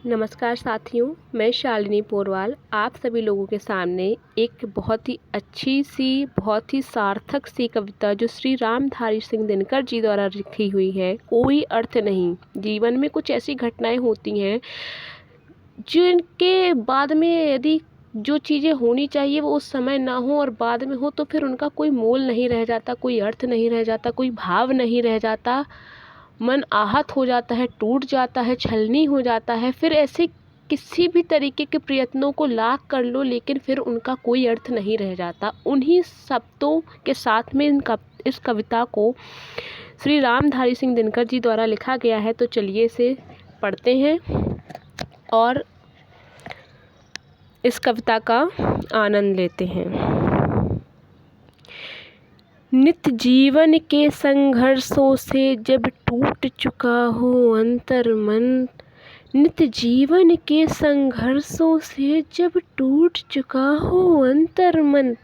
नमस्कार साथियों, मैं शालिनी पोरवाल आप सभी लोगों के सामने एक बहुत ही अच्छी सी, बहुत ही सार्थक सी कविता जो श्री रामधारी सिंह दिनकर जी द्वारा लिखी हुई है, कोई अर्थ नहीं। जीवन में कुछ ऐसी घटनाएं होती हैं जिनके बाद में यदि जो चीज़ें होनी चाहिए वो उस समय ना हो और बाद में हो तो फिर उनका कोई मोल नहीं रह जाता, कोई अर्थ नहीं रह जाता, कोई भाव नहीं रह जाता। मन आहत हो जाता है, टूट जाता है, छलनी हो जाता है। फिर ऐसे किसी भी तरीके के प्रयत्नों को लाख कर लो लेकिन फिर उनका कोई अर्थ नहीं रह जाता। उन्हीं शब्दों के साथ में इस कविता को श्री रामधारी सिंह दिनकर जी द्वारा लिखा गया है। तो चलिए इसे पढ़ते हैं और इस कविता का आनंद लेते हैं। नित्य जीवन के संघर्षों से जब टूट चुका हो अंतर मन, नित्य जीवन के संघर्षों से जब टूट चुका हो अंतर मन,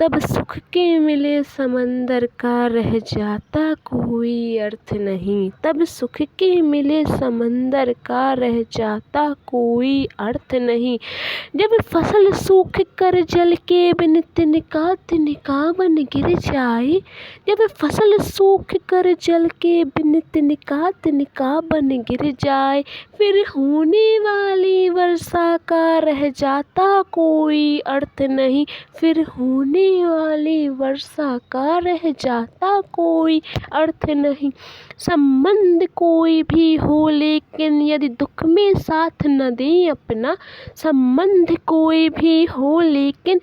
तब सुख के मिले समंदर का रह जाता कोई अर्थ नहीं। तब सुख के मिले समंदर का रह जाता कोई अर्थ नहीं। जब फसल सूख कर जल के बिन तिनका तिनका बन गिर जाए, जब फसल सूख कर जल के बिन तिनका तिनका बन गिर जाए, फिर होने वाली वर्षा का रह जाता कोई अर्थ नहीं। फिर होने वाली वर्षा का रह जाता कोई अर्थ नहीं। संबंध कोई भी हो लेकिन यदि दुख में साथ न दे अपना, संबंध कोई भी हो लेकिन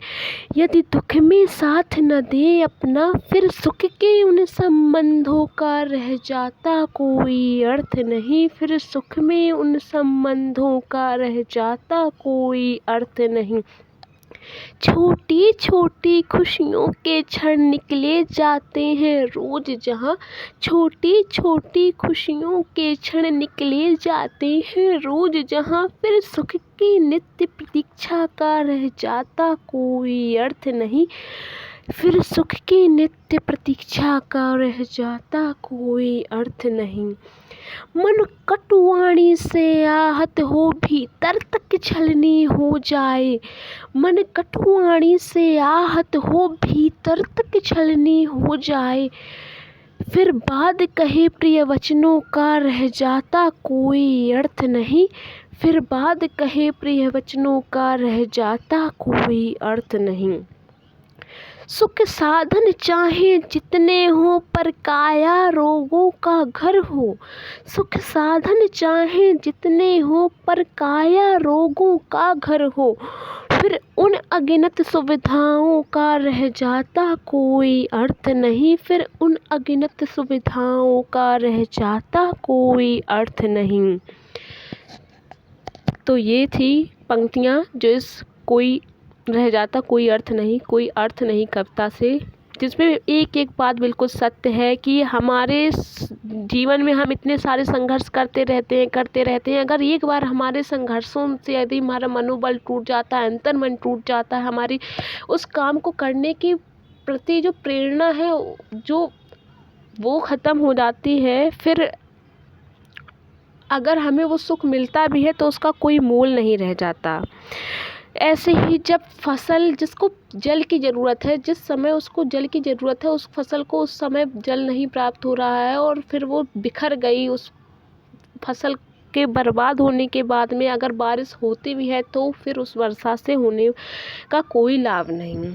यदि दुख में साथ न दे अपना, फिर सुख के उन संबंधों का रह जाता कोई अर्थ नहीं। फिर सुख में उन संबंधों का रह जाता कोई अर्थ नहीं। छोटी छोटी खुशियों के क्षण निकले जाते हैं रोज जहाँ, छोटी छोटी खुशियों के क्षण निकले जाते हैं रोज जहाँ, फिर सुख की नित्य प्रतीक्षा का रह जाता कोई अर्थ नहीं। फिर सुख की नित्य प्रतीक्षा का रह जाता कोई अर्थ नहीं। मन कटुवाणी से आहत हो भीतर तक छलनी हो जाए, मन कटुवाणी से आहत हो भीतर तक छलनी हो जाए, फिर बाद कहे प्रिय वचनों का रह जाता कोई अर्थ नहीं। फिर बाद कहे प्रिय वचनों का रह जाता कोई अर्थ नहीं। सुख साधन चाहे जितने हो पर काया रोगों का घर हो, सुख साधन चाहे जितने हो पर काया रोगों का घर हो, फिर उन अगिनत सुविधाओं का रह जाता कोई अर्थ नहीं। फिर उन अगिनत सुविधाओं का रह जाता कोई अर्थ नहीं। तो ये थी पंक्तियाँ जो इस कोई रह जाता कोई अर्थ नहीं, कोई अर्थ नहीं कविता से, जिसमें एक एक बात बिल्कुल सत्य है कि हमारे जीवन में हम इतने सारे संघर्ष करते रहते हैं। अगर एक बार हमारे संघर्षों से यदि हमारा मनोबल टूट जाता है, अंतर मन टूट जाता है, हमारी उस काम को करने की प्रति जो प्रेरणा है जो वो ख़त्म हो जाती है, फिर अगर हमें वो सुख मिलता भी है तो उसका कोई मोल नहीं रह जाता। ऐसे ही जब फसल जिसको जल की ज़रूरत है, जिस समय उसको जल की ज़रूरत है, उस फसल को उस समय जल नहीं प्राप्त हो रहा है और फिर वो बिखर गई, उस फसल के बर्बाद होने के बाद में अगर बारिश होती भी है तो फिर उस वर्षा से होने का कोई लाभ नहीं।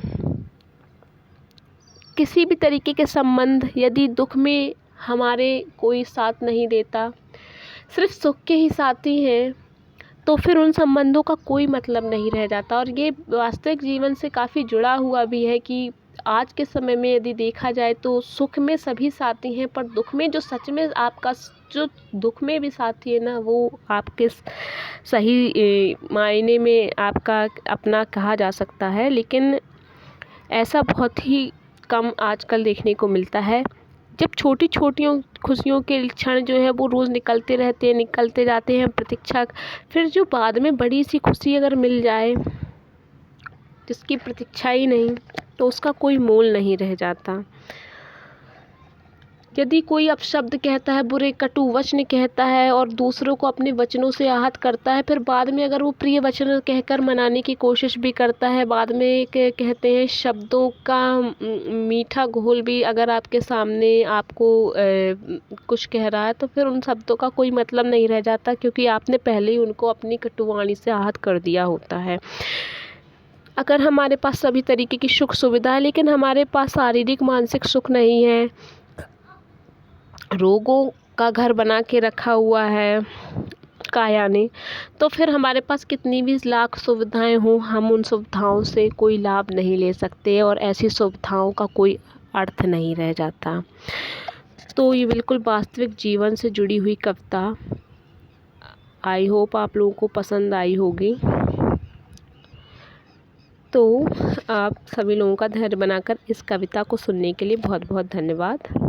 किसी भी तरीके के संबंध यदि दुख में हमारे कोई साथ नहीं देता, सिर्फ सुख के ही साथी हैं, तो फिर उन संबंधों का कोई मतलब नहीं रह जाता। और ये वास्तविक जीवन से काफ़ी जुड़ा हुआ भी है कि आज के समय में यदि देखा जाए तो सुख में सभी साथी हैं, पर दुख में जो सच में आपका जो दुख में भी साथी है ना, वो आपके सही मायने में आपका अपना कहा जा सकता है। लेकिन ऐसा बहुत ही कम आजकल देखने को मिलता है। जब छोटी छोटियों खुशियों के क्षण जो है वो रोज़ निकलते जाते हैं प्रतीक्षा, फिर जो बाद में बड़ी सी खुशी अगर मिल जाए जिसकी प्रतीक्षा ही नहीं, तो उसका कोई मोल नहीं रह जाता। यदि कोई अपशब्द कहता है, बुरे कटु वचन कहता है और दूसरों को अपने वचनों से आहत करता है, फिर बाद में अगर वो प्रिय वचन कहकर मनाने की कोशिश भी करता है, बाद में कहते हैं शब्दों का मीठा घोल भी अगर आपके सामने आपको कुछ कह रहा है, तो फिर उन शब्दों का कोई मतलब नहीं रह जाता, क्योंकि आपने पहले ही उनको अपनी कटुवाणी से आहत कर दिया होता है। अगर हमारे पास सभी तरीके की सुख सुविधा है, लेकिन हमारे पास शारीरिक मानसिक सुख नहीं है, रोगों का घर बना के रखा हुआ है काया ने, तो फिर हमारे पास कितनी भी लाख सुविधाएं हों, हम उन सुविधाओं से कोई लाभ नहीं ले सकते और ऐसी सुविधाओं का कोई अर्थ नहीं रह जाता। तो ये बिल्कुल वास्तविक जीवन से जुड़ी हुई कविता, आई होप आप लोगों को पसंद आई होगी। तो आप सभी लोगों का धैर्य बनाकर इस कविता को सुनने के लिए बहुत बहुत धन्यवाद।